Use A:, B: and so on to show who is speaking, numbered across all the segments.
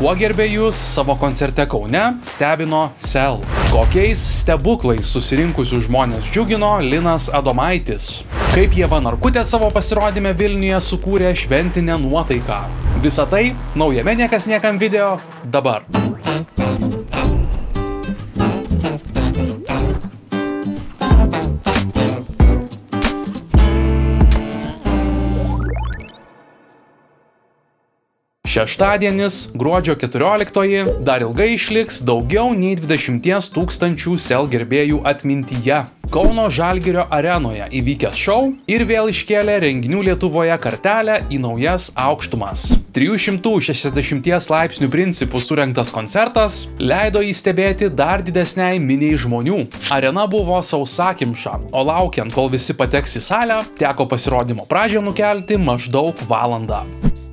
A: Kuo gerbėjus savo koncerte Kaune stebino Sel? Kokiais stebuklais susirinkusių žmonės džiugino Linas Adomaitis? Kaip Ieva Narkutė savo pasirodyme Vilniuje sukūrė šventinę nuotaiką? Visa tai naujame Niekas niekam video dabar. Šeštadienis, gruodžio 14, dar ilgai išliks daugiau nei 20 000 Sel gerbėjų atmintyje. Kauno Žalgirio arenoje įvykęs šou ir vėl iškėlė renginių Lietuvoje kartelę į naujas aukštumas. 360 laipsnių principų surengtas koncertas leido įstebėti dar didesniai miniai žmonių. Arena buvo sausakimša, o laukiant, kol visi pateks į salę, teko pasirodymo pradžią nukelti maždaug valandą.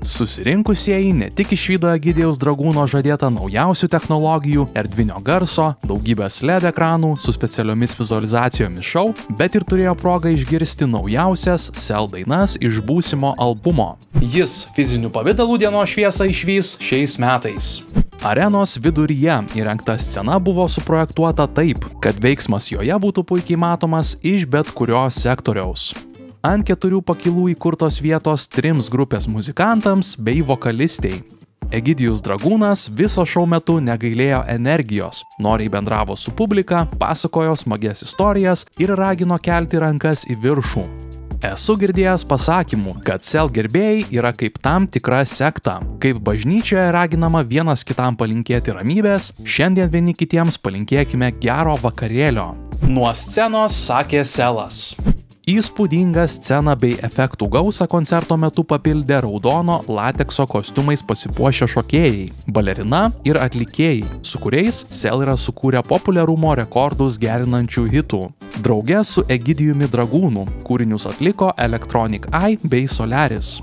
A: Susirinkusieji ne tik išvydo Egidijaus Dragūno žadėtą naujausių technologijų, erdvinio garso, daugybės LED ekranų su specialiomis vizualizacijomis šou, bet ir turėjo progą išgirsti naujausias Sel dainas iš būsimo albumo. Jis fiziniu pavidalu dienos šviesą išvys šiais metais. Arenos viduryje įrengta scena buvo suprojektuota taip, kad veiksmas joje būtų puikiai matomas iš bet kurio sektoriaus. Ant 4 pakilų įkurtos vietos 3 grupės muzikantams bei vokalistei. Egidijus Dragūnas viso šou metu negailėjo energijos, noriai bendravo su publika, pasakojo smagias istorijas ir ragino kelti rankas į viršų. Esu girdėjęs pasakymų, kad Sel gerbėjai yra kaip tam tikra sekta. Kaip bažnyčioje raginama vienas kitam palinkėti ramybės, šiandien vieni kitiems palinkėkime gero vakarėlio. Nuo scenos sakė Selas. Įspūdingą sceną bei efektų gausą koncerto metu papildė raudono latekso kostiumais pasipuošę šokėjai, balerina ir atlikėjai, su kuriais Sel yra sukūrę populiarumo rekordus gerinančių hitų. Drauge su Egidijumi Dragūnu kūrinius atliko Electronic Eye bei Solaris.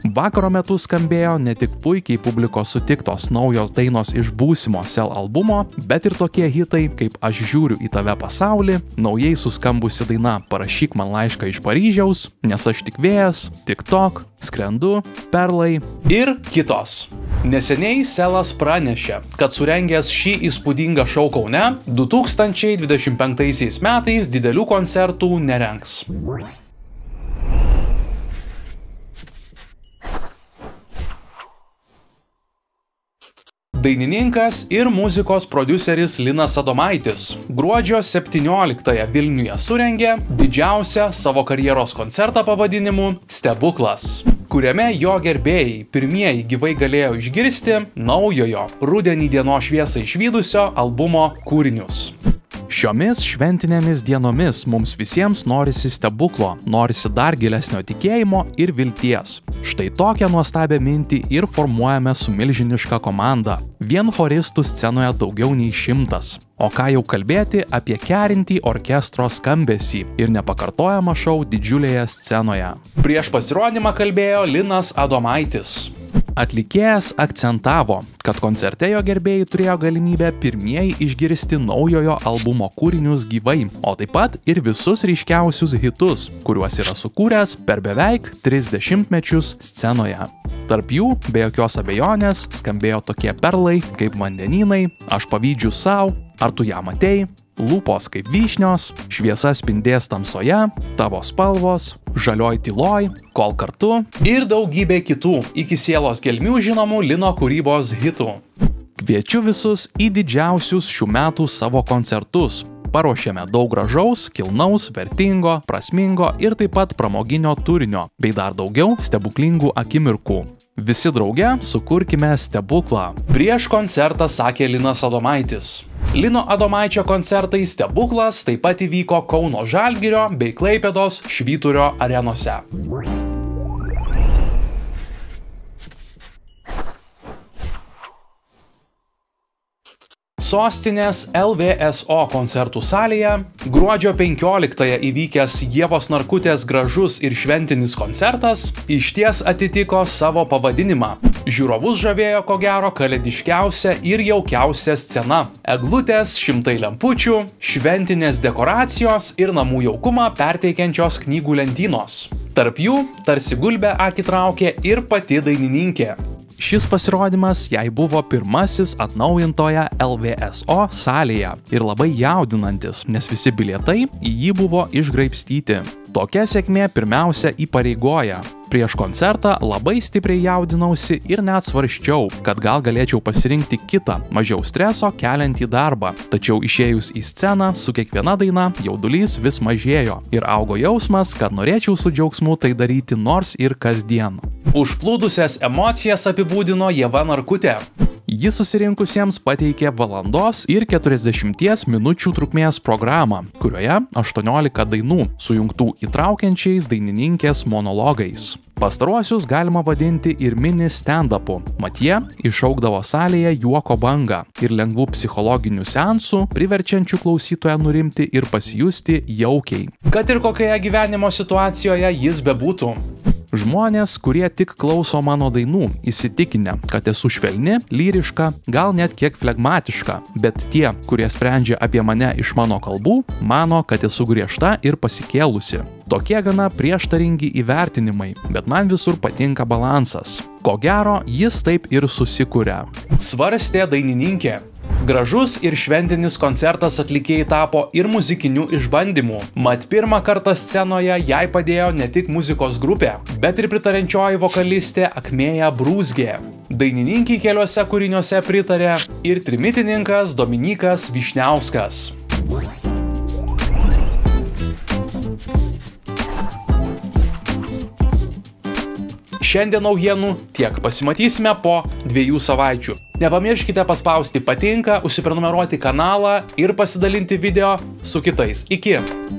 A: Vakaro metu skambėjo ne tik puikiai publikos sutiktos naujos dainos iš būsimo Sel albumo, bet ir tokie hitai kaip Aš žiūriu į tave pasaulį, naujai suskambusi daina Parašyk man laišką iš Paryžiaus, Nes aš tik vėjas, TikTok, Skrendu, Perlai ir kitos. Neseniai Selas pranešė, kad surengęs šį įspūdingą šou Kaune 2025 metais didelių koncertų nerengs. Dainininkas ir muzikos prodiuseris Linas Adomaitis gruodžio 17-ąją Vilniuje surengė didžiausią savo karjeros koncertą pavadinimu Stebuklas, kuriame jo gerbėjai pirmieji gyvai galėjo išgirsti naujojo rudenį dienos šviesą išvydusio albumo kūrinius. Šiomis šventinėmis dienomis mums visiems norisi stebuklo, norisi dar gilesnio tikėjimo ir vilties. Štai tokią nuostabią mintį ir formuojame su milžiniška komanda. Vien choristų scenoje daugiau nei 100. O ką jau kalbėti apie kerintį orkestro skambesį ir nepakartojamą šou didžiulėje scenoje. Prieš pasirodymą kalbėjo Linas Adomaitis. Atlikėjas akcentavo, kad koncerte jo gerbėjai turėjo galimybę pirmieji išgirsti naujojo albumo kūrinius gyvai, o taip pat ir visus ryškiausius hitus, kuriuos yra sukūręs per beveik 30 mečius scenoje. Tarp jų, be jokios abejonės, skambėjo tokie perlai kaip Vandenynai, Aš pavydžiu sau, Ar tu ją matei, Lūpos kaip vyšnios, Šviesa spindės tamsoje, Tavo spalvos, Žalioj tyloj, Kol kartu ir daugybė kitų iki sielos gelmių žinomų Lino kūrybos hitų. Kviečiu visus į didžiausius šių metų savo koncertus. Paruošėme daug gražaus, kilnaus, vertingo, prasmingo ir taip pat pramoginio turinio, bei dar daugiau stebuklingų akimirkų. Visi drauge sukurkime stebuklą. Prieš koncertą sakė Linas Adomaitis. Lino Adomaičio koncertai Stebuklas taip pat įvyko Kauno Žalgirio bei Klaipėdos Švyturio arenose. Sostinės LVSO koncertų salėje gruodžio 15-ąją įvykęs Ievos Narkutės gražus ir šventinis koncertas išties atitiko savo pavadinimą. Žiūrovus žavėjo ko gero kalėdiškiausia ir jaukiausia scena. Eglutės, šimtai lempučių, šventinės dekoracijos ir namų jaukumą perteikiančios knygų lentynos. Tarp jų tarsi gulbę akį traukė ir pati dainininkė. Šis pasirodymas jai buvo pirmasis atnaujintoje LVSO salėje ir labai jaudinantis, nes visi bilietai į jį buvo išgraibstyti. Tokia sėkmė pirmiausia įpareigoja. Prieš koncertą labai stipriai jaudinausi ir net svarsčiau, kad gal galėčiau pasirinkti kitą, mažiau streso keliantį darbą. Tačiau išėjus į sceną su kiekviena daina jaudulys vis mažėjo ir augo jausmas, kad norėčiau su džiaugsmu tai daryti nors ir kasdien. Užplūdusias emocijas apibūdino Ieva Narkutė. Ji susirinkusiems pateikė 1:40 minučių trukmės programą, kurioje 18 dainų sujungtų įtraukiančiais dainininkės monologais. Pastaruosius galima vadinti ir mini stand-upu, mat jie iššaukdavo salėje juoko bangą ir lengvų psichologinių seansų, priverčiančių klausytoją nurimti ir pasijusti jaukiai. Kad ir kokioje gyvenimo situacijoje jis bebūtų. Žmonės, kurie tik klauso mano dainų, įsitikinę, kad esu švelni, lyriška, gal net kiek flegmatiška, bet tie, kurie sprendžia apie mane iš mano kalbų, mano, kad esu griežta ir pasikėlusi. Tokie gana prieštaringi įvertinimai, bet man visur patinka balansas. Ko gero, jis taip ir susikuria. Svarstė dainininkė. Gražus ir šventinis koncertas atlikėjai tapo ir muzikiniu išbandymu. Mat pirmą kartą scenoje jai padėjo ne tik muzikos grupė, bet ir pritariančioji vokalistė Akmėja Brūzgė. Dainininkiai keliuose kūriniuose pritarė ir trimitininkas Dominykas Vyšniauskas. Šiandien naujienų tiek, pasimatysime po 2 savaičių. Nepamirškite paspausti patinka, užsiprenumeruoti kanalą ir pasidalinti video su kitais. Iki!